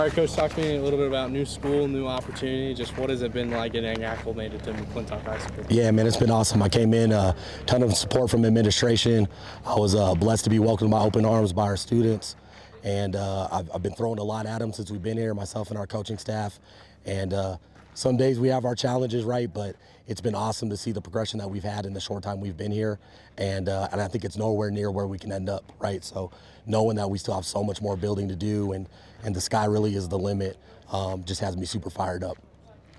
All right, Coach, talk to me a little bit about new school, new opportunity. Just what has it been like getting acclimated to McClintock High School? Yeah, man, it's been awesome. I came in, a ton of support from administration. I was blessed to be welcomed by open arms by our students. And I've been throwing a lot at them since we've been here, myself and our coaching staff. And some days we have our challenges, right? But it's been awesome to see the progression that we've had in the short time we've been here. And I think it's nowhere near where we can end up, right? So knowing that we still have so much more building to do and the sky really is the limit just has me super fired up.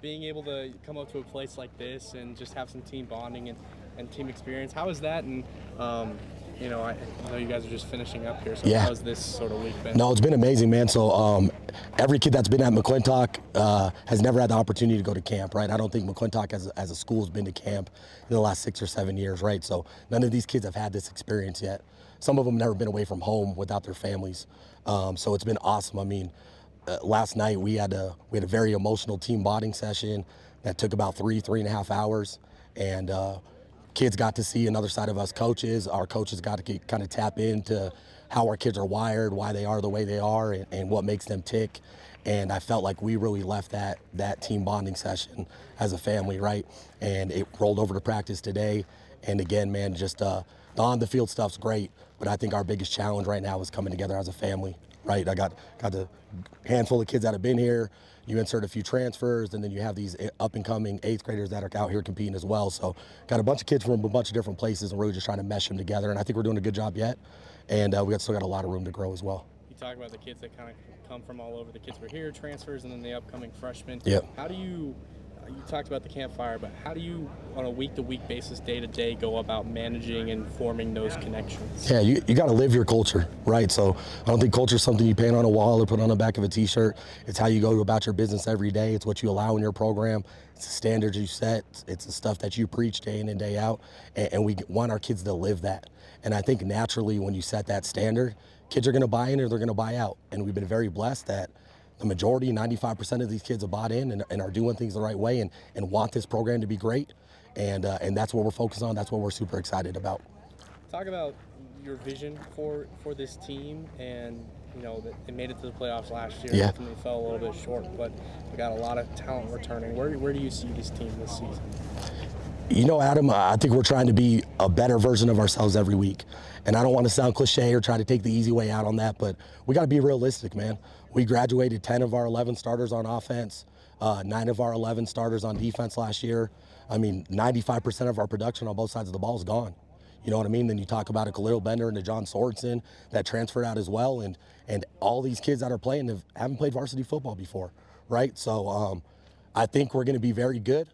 Being able to come up to a place like this and just have some team bonding and team experience, how is that? And I know you guys are just finishing up here, so yeah. How's this sort of week been? No, it's been amazing, man. So every kid that's been at McClintock has never had the opportunity to go to camp, right? I don't think McClintock as a school has been to camp in the last 6 or 7 years, right? So none of these kids have had this experience yet. Some of them never been away from home without their families. So it's been awesome. I mean, last night we had a very emotional team bonding session that took about 3.5 hours, and kids got to see another side of us coaches. Our coaches got to kind of tap into how our kids are wired, why they are the way they are, and what makes them tick. And I felt like we really left that team bonding session as a family, right? And it rolled over to practice today. And again, man, just the on-the-field stuff's great, but I think our biggest challenge right now is coming together as a family, right? I got the handful of kids that have been here. You insert a few transfers, and then you have these up-and-coming 8th graders that are out here competing as well. So got a bunch of kids from a bunch of different places and really just trying to mesh them together. And I think we're doing a good job yet. And we still got a lot of room to grow as well. You talk about the kids that kind of come from all over. The kids were here, transfers, and then the upcoming freshmen. Yep. How do you talked about the campfire, but how do you, on a week-to-week basis, day-to-day, go about managing and forming those connections? Yeah, you got to live your culture, right? So I don't think culture is something you paint on a wall or put on the back of a T-shirt. It's how you go about your business every day. It's what you allow in your program. It's the standards you set. It's the stuff that you preach day in and day out. And we want our kids to live that. And I think naturally when you set that standard, kids are going to buy in or they're going to buy out. And we've been very blessed that the majority, 95% of these kids have bought in and are doing things the right way and want this program to be great. And that's what we're focused on. That's what we're super excited about. Talk about your vision for this team, and they made it to the playoffs last year. Yeah. Definitely fell a little bit short, but we got a lot of talent returning. Where do you see this team this season? Adam, I think we're trying to be a better version of ourselves every week. And I don't want to sound cliche or try to take the easy way out on that, but we got to be realistic, man. We graduated 10 of our 11 starters on offense, 9 of our 11 starters on defense last year. I mean, 95% of our production on both sides of the ball is gone. You know what I mean? Then you talk about a Khalil Bender and a John Sorensen that transferred out as well. And all these kids that are playing haven't played varsity football before, right? So I think we're going to be very good.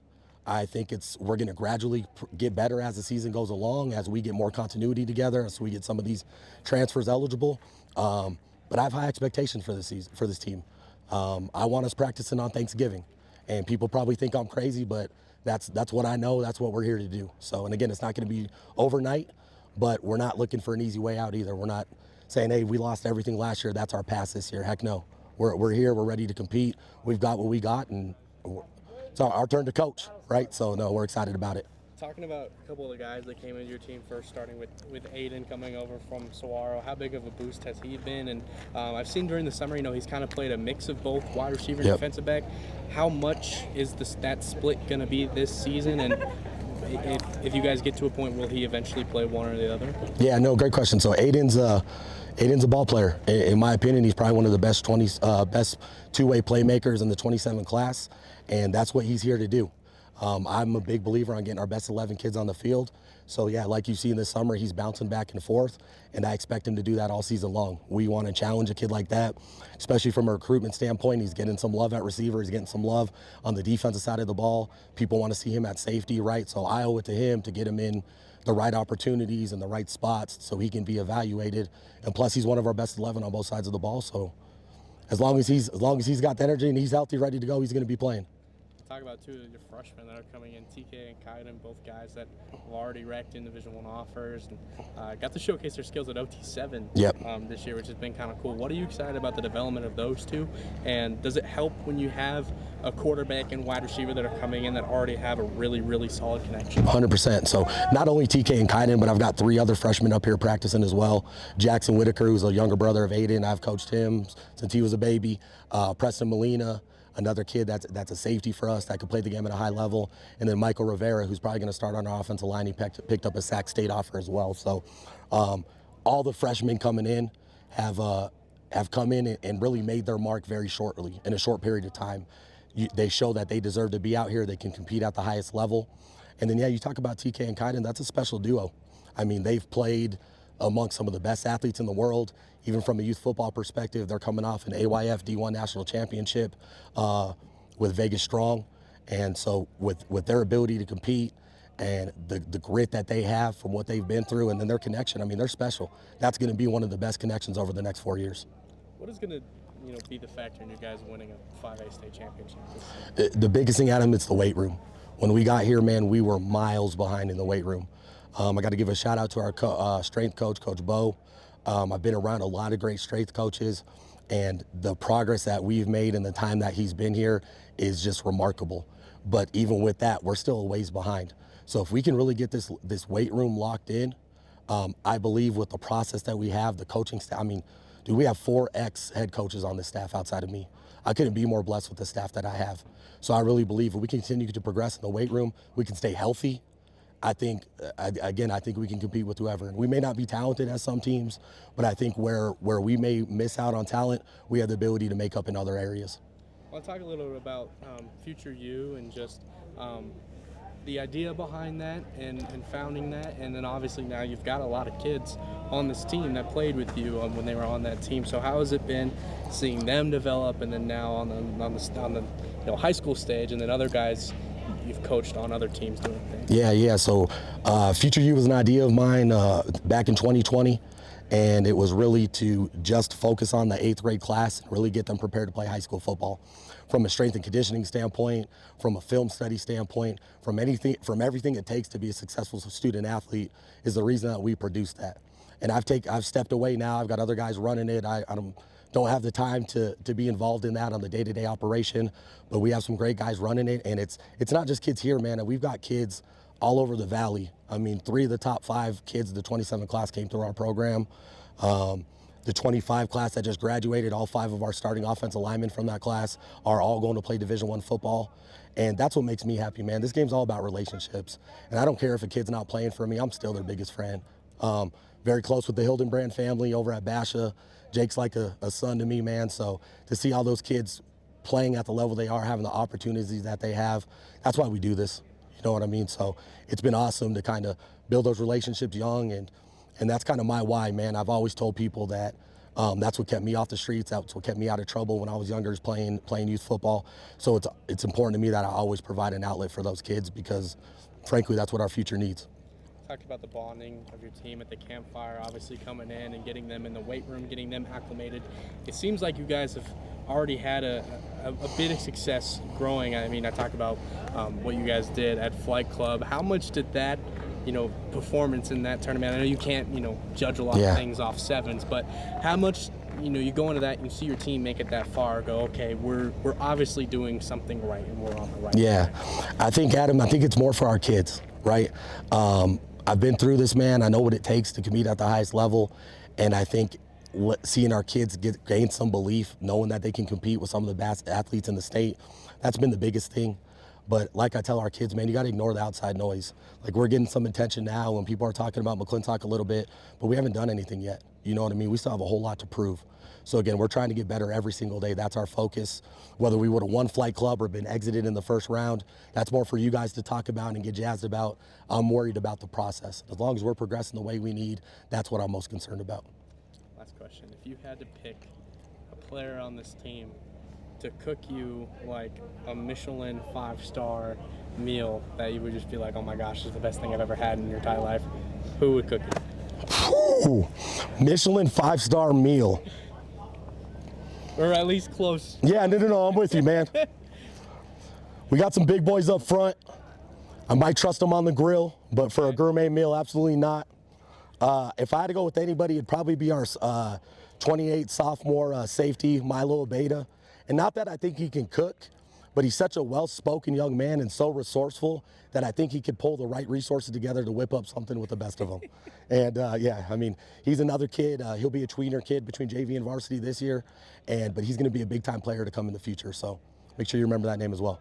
I think we're going to gradually get better as the season goes along, as we get more continuity together, as we get some of these transfers eligible. But I have high expectations for this team. I want us practicing on Thanksgiving, and people probably think I'm crazy, but that's what I know. That's what we're here to do. So, and again, it's not going to be overnight, but we're not looking for an easy way out either. We're not saying, hey, we lost everything last year, that's our pass this year. Heck no. We're here. We're ready to compete. We've got what we got, and it's our turn to coach, right? So, no, we're excited about it. Talking about a couple of the guys that came into your team first, starting with Aiden coming over from Saguaro, how big of a boost has he been? And I've seen during the summer, he's kind of played a mix of both wide receiver and defensive back. How much is that split going to be this season? And if you guys get to a point, will he eventually play one or the other? Yeah, no, great question. So Aiden's a ball player. In my opinion, he's probably one of the best two-way playmakers in the 27 class, and that's what he's here to do. I'm a big believer on getting our best 11 kids on the field. So, yeah, like you see in the summer, he's bouncing back and forth, and I expect him to do that all season long. We want to challenge a kid like that, especially from a recruitment standpoint. He's getting some love at receiver. He's getting some love on the defensive side of the ball. People want to see him at safety, right? So I owe it to him to get him in the right opportunities and the right spots so he can be evaluated. And plus, he's one of our best 11 on both sides of the ball. So as long as he's got the energy and he's healthy, ready to go, he's going to be playing. talk about two of your freshmen that are coming in, TK and Kaiden, both guys that have already racked in Division I offers and got to showcase their skills at OT7 this year, which has been kind of cool. What are you excited about the development of those two? And does it help when you have a quarterback and wide receiver that are coming in that already have a really, really solid connection? 100%. So not only TK and Kaiden, but I've got 3 other freshmen up here practicing as well. Jackson Whitaker, who's a younger brother of Aiden. I've coached him since he was a baby. Preston Molina, another kid that's a safety for us that could play the game at a high level. And then Michael Rivera, who's probably going to start on our offensive line. He picked up a Sac State offer as well. So all the freshmen coming in have come in and really made their mark very shortly, in a short period of time. They show that they deserve to be out here. They can compete at the highest level. And then, yeah, you talk about TK and Kaiden, that's a special duo. I mean, they've played amongst some of the best athletes in the world. Even from a youth football perspective, they're coming off an AYF D1 national championship with Vegas Strong. And so with their ability to compete and the grit that they have from what they've been through and then their connection, I mean, they're special. That's going to be one of the best connections over the next 4 years. What is going to be the factor in you guys winning a 5A state championship? The biggest thing, Adam, it's the weight room. When we got here, man, we were miles behind in the weight room. I got to give a shout out to our strength coach, Coach Bo. I've been around a lot of great strength coaches, and the progress that we've made in the time that he's been here is just remarkable. But even with that, we're still a ways behind. So if we can really get this weight room locked in, I believe with the process that we have, the coaching staff, I mean, dude, we have 4 ex-head coaches on this staff outside of me. I couldn't be more blessed with the staff that I have. So I really believe if we continue to progress in the weight room, we can stay healthy. I think we can compete with whoever. And we may not be talented as some teams, but I think where we may miss out on talent, we have the ability to make up in other areas. I want to talk a little bit about future you and just the idea behind that and founding that. And then obviously now you've got a lot of kids on this team that played with you when they were on that team. So how has it been seeing them develop, and then now on the high school stage, and then other guys you've coached on other teams doing things? Yeah. So Future U was an idea of mine back in 2020, and it was really to just focus on the 8th grade class and really get them prepared to play high school football. From a strength and conditioning standpoint, from a film study standpoint, from everything it takes to be a successful student athlete is the reason that we produce that. And I've stepped away now. I've got other guys running it. I don't have the time to be involved in that on the day-to-day operation, but we have some great guys running it, and it's not just kids here, man. We've got kids all over the valley. I mean, 3 of the top 5 kids of the 27 class came through our program. The 25 class that just graduated, all 5 of our starting offensive linemen from that class are all going to play Division I football. And that's what makes me happy, man. This game's all about relationships. And I don't care if a kid's not playing for me, I'm still their biggest friend. Very close with the Hildenbrand family over at Basha. Jake's like a son to me, man. So to see all those kids playing at the level they are, having the opportunities that they have, that's why we do this. You know what I mean? So it's been awesome to kind of build those relationships young, and that's kind of my why, man. I've always told people that that's what kept me off the streets. That's what kept me out of trouble when I was younger, is playing youth football. So it's important to me that I always provide an outlet for those kids, because frankly, that's what our future needs. Talked about the bonding of your team at the campfire, obviously coming in and getting them in the weight room, getting them acclimated. It seems like you guys have already had a bit of success growing. I mean, I talked about what you guys did at Flight Club. How much did that, performance in that tournament? I know you can't, judge a lot of things off 7s, but how much, you go into that and you see your team make it that far, go, okay, we're obviously doing something right and we're on the right track. I think, Adam, it's more for our kids, right? I've been through this, man. I know what it takes to compete at the highest level, and I think seeing our kids gain some belief, knowing that they can compete with some of the best athletes in the state, that's been the biggest thing. But like I tell our kids, man, you got to ignore the outside noise. Like, we're getting some attention now when people are talking about McClintock a little bit, but we haven't done anything yet. You know what I mean? We still have a whole lot to prove. So again, we're trying to get better every single day. That's our focus. Whether we would have won Flight Club or been exited in the first round, that's more for you guys to talk about and get jazzed about. I'm worried about the process. As long as we're progressing the way we need, that's what I'm most concerned about. Last question. If you had to pick a player on this team to cook you like a Michelin 5-star meal that you would just be like, oh my gosh, this is the best thing I've ever had in your entire life, who would cook it? Ooh, Michelin 5-star meal. Or at least close. Yeah, no, I'm with you, man. We got some big boys up front. I might trust them on the grill, but for a gourmet meal, absolutely not. If I had to go with anybody, it'd probably be our 28 sophomore safety, Milo Abeda. And not that I think he can cook, but he's such a well-spoken young man and so resourceful that I think he could pull the right resources together to whip up something with the best of them. And yeah, I mean, he's another kid. He'll be a tweener kid between JV and varsity this year, but he's going to be a big-time player to come in the future. So make sure you remember that name as well.